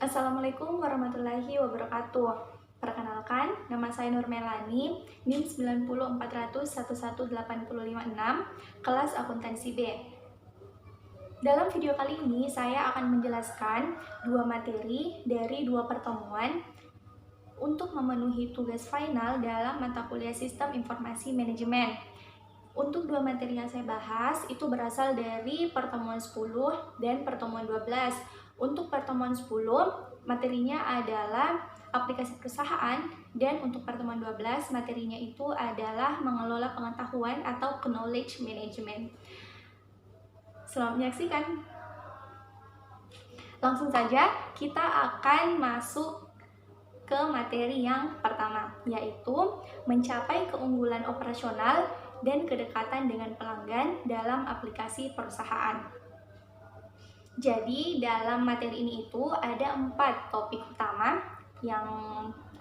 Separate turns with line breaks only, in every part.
Assalamualaikum warahmatullahi wabarakatuh. Perkenalkan, nama saya Nur Melani, NIM 90400118556, kelas akuntansi B. Dalam video kali ini, saya akan menjelaskan dua materi dari dua pertemuan untuk memenuhi tugas final dalam mata kuliah Sistem Informasi Manajemen. Untuk dua materi yang saya bahas, itu berasal dari pertemuan 10 dan pertemuan 12. Untuk pertemuan 10, materinya adalah aplikasi perusahaan, dan untuk pertemuan 12, materinya itu adalah mengelola pengetahuan atau knowledge management. Selamat menyaksikan. Langsung saja, kita akan masuk ke materi yang pertama, yaitu mencapai keunggulan operasional dan kedekatan dengan pelanggan dalam aplikasi perusahaan. Jadi dalam materi ini itu ada 4 topik utama yang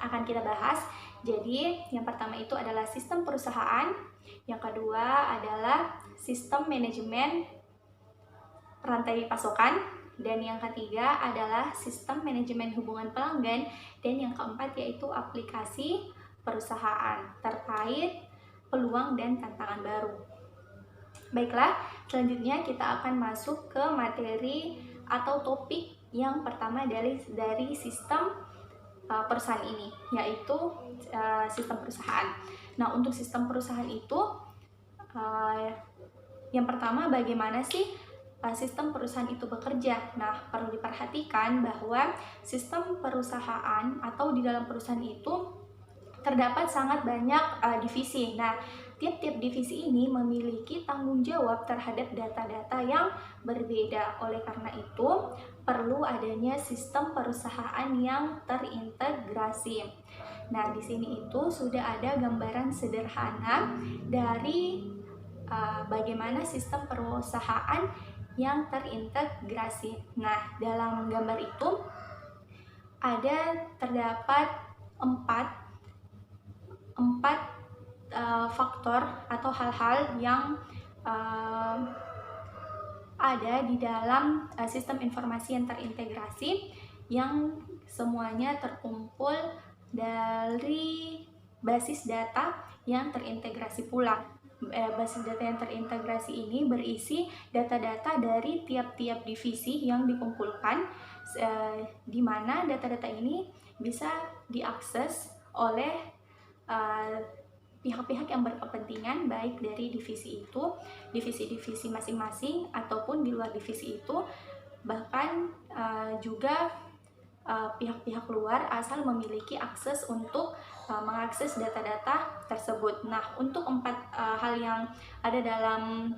akan kita bahas. Jadi yang pertama itu adalah sistem perusahaan, yang kedua adalah sistem manajemen rantai pasokan, dan yang ketiga adalah sistem manajemen hubungan pelanggan, dan yang keempat yaitu aplikasi perusahaan terkait peluang dan tantangan baru. Baiklah, selanjutnya kita akan masuk ke materi atau topik yang pertama dari sistem perusahaan ini, yaitu sistem perusahaan. Nah, untuk sistem perusahaan itu yang pertama, bagaimana sih sistem perusahaan itu bekerja? Nah, perlu diperhatikan bahwa sistem perusahaan atau di dalam perusahaan itu terdapat sangat banyak divisi. Nah, tiap-tiap divisi ini memiliki tanggung jawab terhadap data-data yang berbeda. Oleh karena itu, perlu adanya sistem perusahaan yang terintegrasi. Nah, di sini itu sudah ada gambaran sederhana dari bagaimana sistem perusahaan yang terintegrasi. Nah, dalam gambar itu terdapat empat faktor atau hal-hal yang ada di dalam sistem informasi yang terintegrasi, yang semuanya terkumpul dari basis data yang terintegrasi pula. Basis data yang terintegrasi ini berisi data-data dari tiap-tiap divisi yang dikumpulkan, di mana data-data ini bisa diakses oleh pihak-pihak yang berkepentingan, baik dari divisi-divisi masing-masing ataupun di luar divisi itu, bahkan juga pihak-pihak luar asal memiliki akses untuk mengakses data-data tersebut. Nah, untuk 4 hal yang ada dalam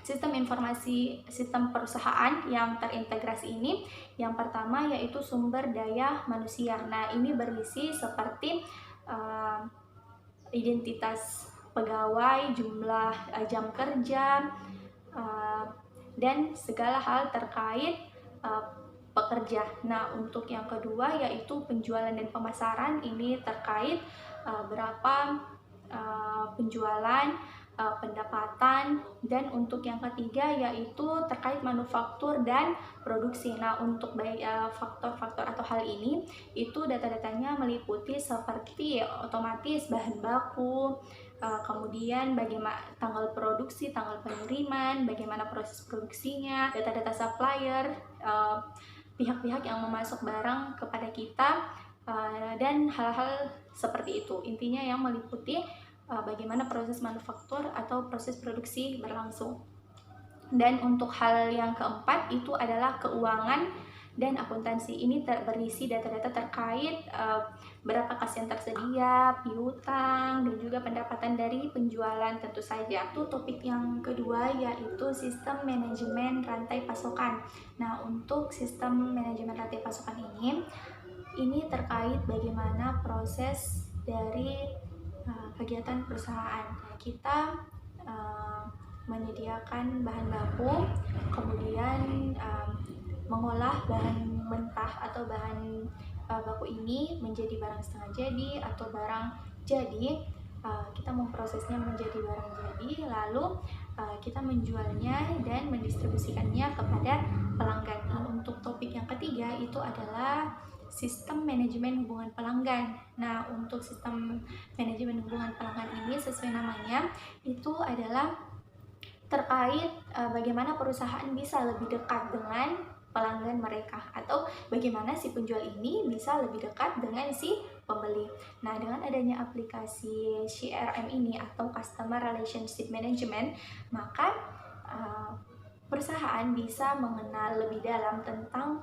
sistem informasi sistem perusahaan yang terintegrasi ini, yang pertama yaitu sumber daya manusia. Nah, ini berisi seperti identitas pegawai, jumlah jam kerja, dan segala hal terkait pekerja. Nah, untuk yang kedua yaitu penjualan dan pemasaran, ini terkait berapa penjualan, pendapatan, dan untuk yang ketiga yaitu terkait manufaktur dan produksi. Nah, untuk faktor-faktor atau hal ini itu data-datanya meliputi seperti otomatis bahan baku, kemudian bagaimana tanggal produksi, tanggal pengiriman, bagaimana proses produksinya, data-data supplier, pihak-pihak yang memasok barang kepada kita, dan hal-hal seperti itu. Intinya yang meliputi bagaimana proses manufaktur atau proses produksi berlangsung. Dan untuk hal yang keempat itu adalah keuangan dan akuntansi. Ini berisi data-data terkait berapa kas yang tersedia, piutang, dan juga pendapatan dari penjualan tentu saja. Itu topik yang kedua yaitu sistem manajemen rantai pasokan. Nah, untuk sistem manajemen rantai pasokan ini terkait bagaimana proses dari kegiatan perusahaan. Kita menyediakan bahan baku, kemudian mengolah bahan mentah atau bahan baku ini menjadi barang setengah jadi atau barang jadi. Kita memprosesnya menjadi barang jadi, lalu kita menjualnya dan mendistribusikannya kepada pelanggan. Nah, untuk topik yang ketiga itu adalah sistem manajemen hubungan pelanggan. Nah, untuk sistem manajemen hubungan pelanggan ini sesuai namanya itu adalah terkait bagaimana perusahaan bisa lebih dekat dengan pelanggan mereka, atau bagaimana si penjual ini bisa lebih dekat dengan si pembeli. Nah, dengan adanya aplikasi CRM ini atau Customer Relationship Management, maka perusahaan bisa mengenal lebih dalam tentang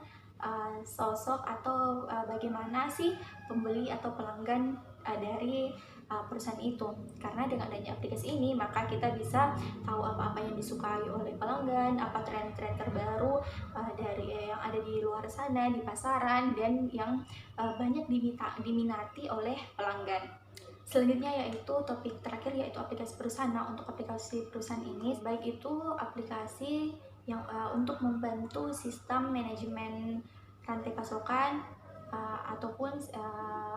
sosok atau bagaimana sih pembeli atau pelanggan dari perusahaan itu. Karena dengan adanya aplikasi ini, maka kita bisa tahu apa-apa yang disukai oleh pelanggan, apa tren-tren terbaru dari yang ada di luar sana, di pasaran, dan yang banyak diminati oleh pelanggan. Selanjutnya yaitu topik terakhir, yaitu aplikasi perusahaan. Nah, untuk aplikasi perusahaan ini baik itu aplikasi yang untuk membantu sistem manajemen rantai pasokan ataupun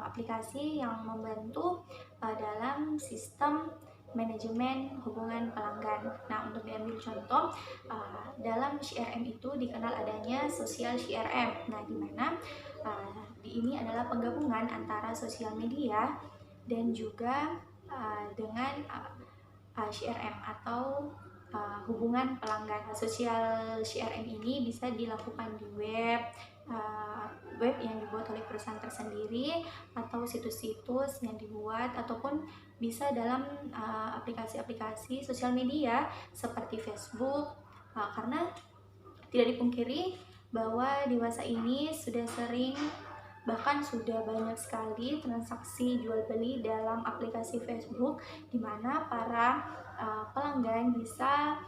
aplikasi yang membantu dalam sistem manajemen hubungan pelanggan. Nah, untuk diambil contoh, dalam CRM itu dikenal adanya social CRM. Nah, di mana ini adalah penggabungan antara sosial media dan juga dengan CRM atau hubungan pelanggan. Social CRM ini bisa dilakukan di web yang dibuat oleh perusahaan tersendiri, atau situs-situs yang dibuat, ataupun bisa dalam aplikasi-aplikasi sosial media seperti Facebook, karena tidak dipungkiri bahwa di masa ini sudah sering, bahkan sudah banyak sekali transaksi jual beli dalam aplikasi Facebook, di mana para pelanggan bisa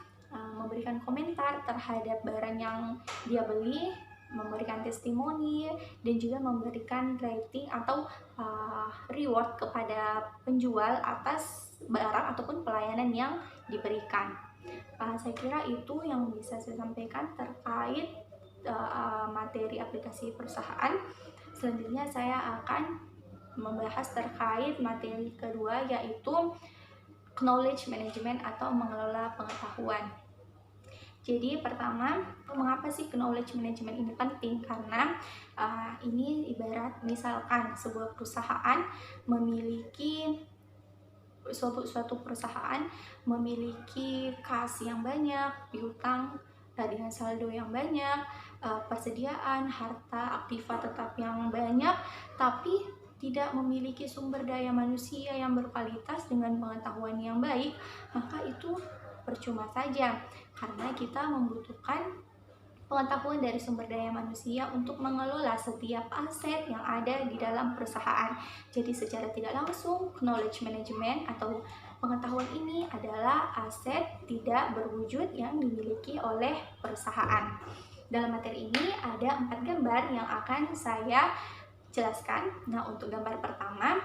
memberikan komentar terhadap barang yang dia beli, memberikan testimoni, dan juga memberikan rating atau reward kepada penjual atas barang ataupun pelayanan yang diberikan. Saya kira itu yang bisa saya sampaikan terkait materi aplikasi perusahaan. Selanjutnya saya akan membahas terkait materi kedua, yaitu knowledge management atau mengelola pengetahuan. Jadi pertama, mengapa sih knowledge management ini penting? Karena ini ibarat misalkan sebuah perusahaan memiliki suatu perusahaan memiliki kas yang banyak, piutang dengan saldo yang banyak, persediaan harta aktiva tetap yang banyak, tapi tidak memiliki sumber daya manusia yang berkualitas dengan pengetahuan yang baik, maka itu percuma saja, karena kita membutuhkan pengetahuan dari sumber daya manusia untuk mengelola setiap aset yang ada di dalam perusahaan. Jadi secara tidak langsung, knowledge management atau pengetahuan ini adalah aset tidak berwujud yang dimiliki oleh perusahaan. Dalam materi ini ada 4 gambar yang akan saya jelaskan. Nah, untuk gambar pertama,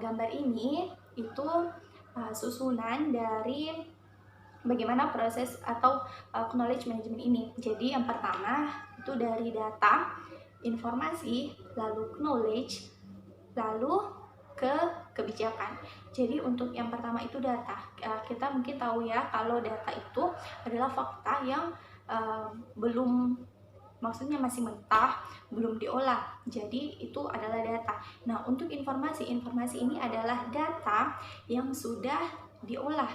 gambar ini itu susunan dari bagaimana proses atau knowledge management ini. Jadi yang pertama itu dari data, informasi, lalu knowledge, lalu ke kebijakan. Jadi untuk yang pertama itu data. Kita mungkin tahu ya kalau data itu adalah fakta yang maksudnya masih mentah, belum diolah. Jadi itu adalah data. Nah, untuk informasi ini adalah data yang sudah diolah.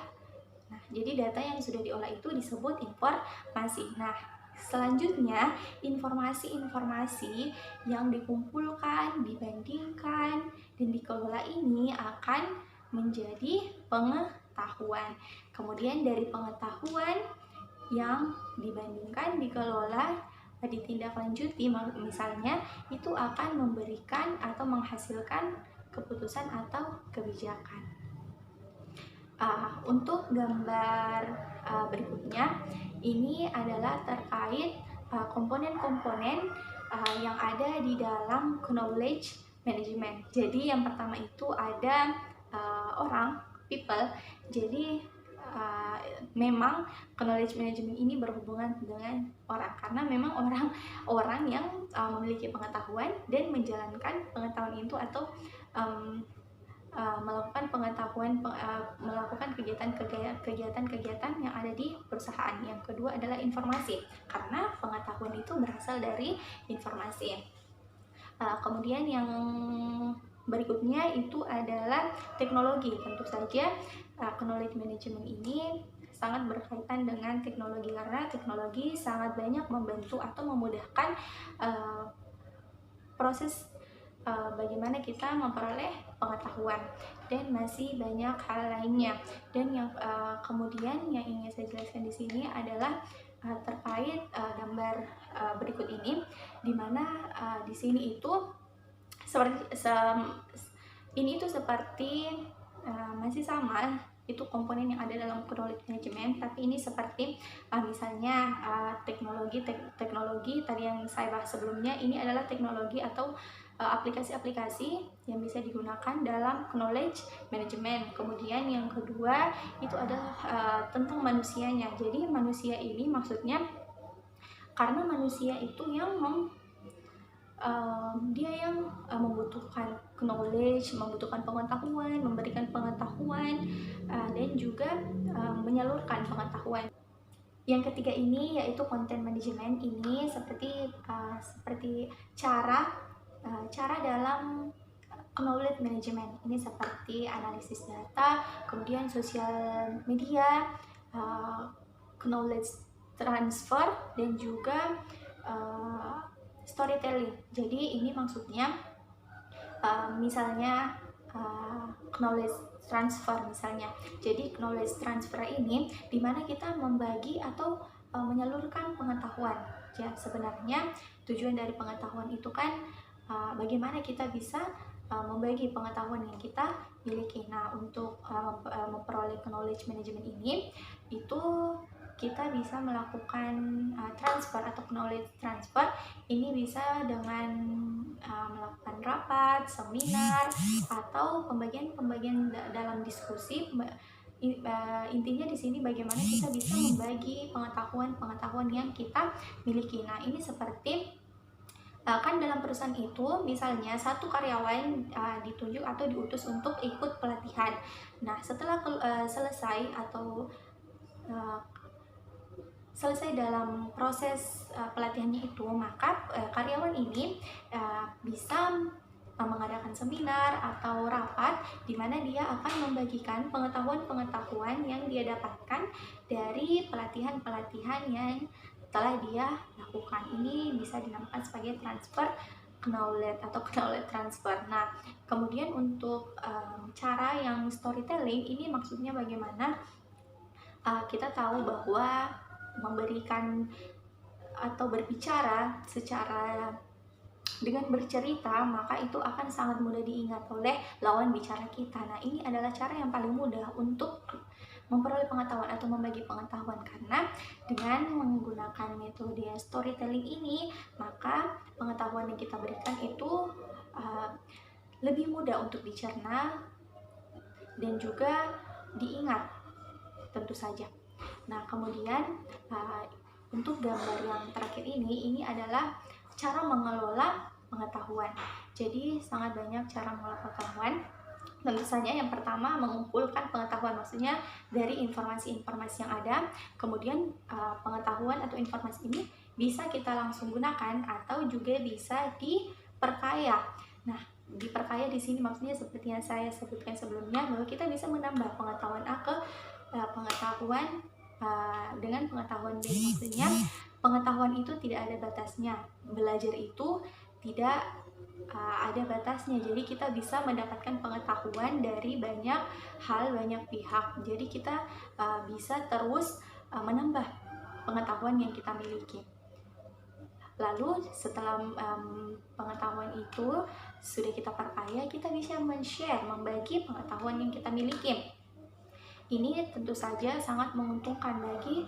Nah, jadi data yang sudah diolah itu disebut informasi. Nah, selanjutnya informasi-informasi yang dikumpulkan, dibandingkan, dan dikelola ini akan menjadi pengetahuan. Kemudian dari pengetahuan yang dibandingkan, dikelola, ditindaklanjuti, misalnya itu akan memberikan atau menghasilkan keputusan atau kebijakan. Untuk gambar berikutnya, ini adalah terkait komponen-komponen yang ada di dalam knowledge management. Jadi yang pertama itu ada orang, people. Jadi memang knowledge management ini berhubungan dengan orang, karena memang orang yang memiliki pengetahuan dan menjalankan pengetahuan itu atau melakukan melakukan kegiatan-kegiatan yang ada di perusahaan. Yang kedua adalah informasi, karena pengetahuan itu berasal dari informasi. Kemudian yang berikutnya itu adalah teknologi. Tentu saja knowledge management ini sangat berkaitan dengan teknologi, karena teknologi sangat banyak membantu atau memudahkan proses bagaimana kita memperoleh pengetahuan, dan masih banyak hal lainnya. Dan yang kemudian yang ingin saya jelaskan di sini adalah terkait gambar berikut ini, di mana di sini itu ini itu seperti masih sama, itu komponen yang ada dalam knowledge management, tapi ini seperti misalnya teknologi tadi yang saya bahas sebelumnya, ini adalah teknologi atau aplikasi-aplikasi yang bisa digunakan dalam knowledge management. Kemudian yang kedua itu adalah tentang manusianya. Jadi manusia ini maksudnya karena manusia itu yang membutuhkan knowledge, membutuhkan pengetahuan, memberikan pengetahuan, dan juga menyalurkan pengetahuan. Yang ketiga ini yaitu content management. Ini seperti cara dalam knowledge management. Ini seperti analisis data, kemudian sosial media, knowledge transfer, dan juga storytelling. Jadi ini maksudnya misalnya knowledge transfer misalnya. Jadi knowledge transfer ini dimana kita membagi atau menyalurkan pengetahuan. Ya, sebenarnya tujuan dari pengetahuan itu kan bagaimana kita bisa membagi pengetahuan yang kita miliki. Nah, untuk memperoleh knowledge management ini, itu kita bisa melakukan transfer atau knowledge transfer. Ini bisa dengan melakukan rapat, seminar, atau pembagian dalam diskusi. Intinya di sini bagaimana kita bisa membagi pengetahuan yang kita miliki. Nah, ini seperti kan dalam perusahaan itu misalnya satu karyawan ditunjuk atau diutus untuk ikut pelatihan. Nah, setelah selesai dalam proses pelatihannya itu, maka karyawan ini bisa mengadakan seminar atau rapat di mana dia akan membagikan pengetahuan-pengetahuan yang dia dapatkan dari pelatihan-pelatihan yang telah dia lakukan. Ini bisa dinamakan sebagai transfer knowledge atau knowledge transfer. Nah, kemudian untuk cara yang storytelling ini maksudnya bagaimana kita tahu bahwa memberikan atau berbicara secara dengan bercerita, maka itu akan sangat mudah diingat oleh lawan bicara kita. Nah, ini adalah cara yang paling mudah untuk memperoleh pengetahuan atau membagi pengetahuan, karena dengan menggunakan metode storytelling ini, maka pengetahuan yang kita berikan itu lebih mudah untuk dicerna dan juga diingat tentu saja. Nah, kemudian untuk gambar yang terakhir ini adalah cara mengelola pengetahuan. Jadi sangat banyak cara mengelola pengetahuan. Tentu saja yang pertama mengumpulkan pengetahuan, maksudnya dari informasi-informasi yang ada. Kemudian pengetahuan atau informasi ini bisa kita langsung gunakan atau juga bisa diperkaya. Nah, diperkaya di sini maksudnya seperti yang saya sebutkan sebelumnya, bahwa kita bisa menambah pengetahuan dengan pengetahuan B. Maksudnya pengetahuan itu tidak ada batasnya, belajar itu tidak ada batasnya. Jadi kita bisa mendapatkan pengetahuan dari banyak hal, banyak pihak. Jadi kita bisa terus menambah pengetahuan yang kita miliki. Lalu setelah pengetahuan itu sudah kita perkaya, kita bisa men-share, membagi pengetahuan yang kita miliki. Ini tentu saja sangat menguntungkan bagi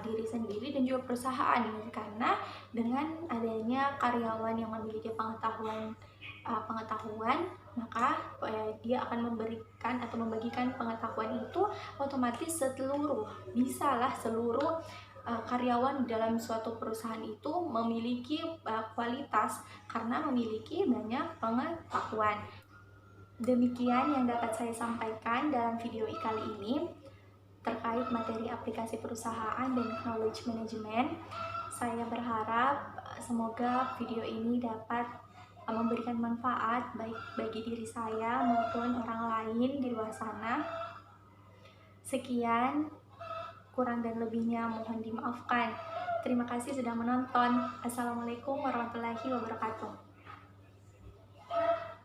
diri sendiri dan juga perusahaan, karena dengan adanya karyawan yang memiliki pengetahuan, maka dia akan memberikan atau membagikan pengetahuan itu otomatis seluruh karyawan dalam suatu perusahaan itu memiliki kualitas karena memiliki banyak pengetahuan. Demikian yang dapat saya sampaikan dalam video kali ini terkait materi aplikasi perusahaan dan knowledge management. Saya berharap semoga video ini dapat memberikan manfaat baik bagi diri saya maupun orang lain di luar sana. Sekian, kurang dan lebihnya mohon dimaafkan. Terima kasih sudah menonton. Assalamualaikum warahmatullahi wabarakatuh.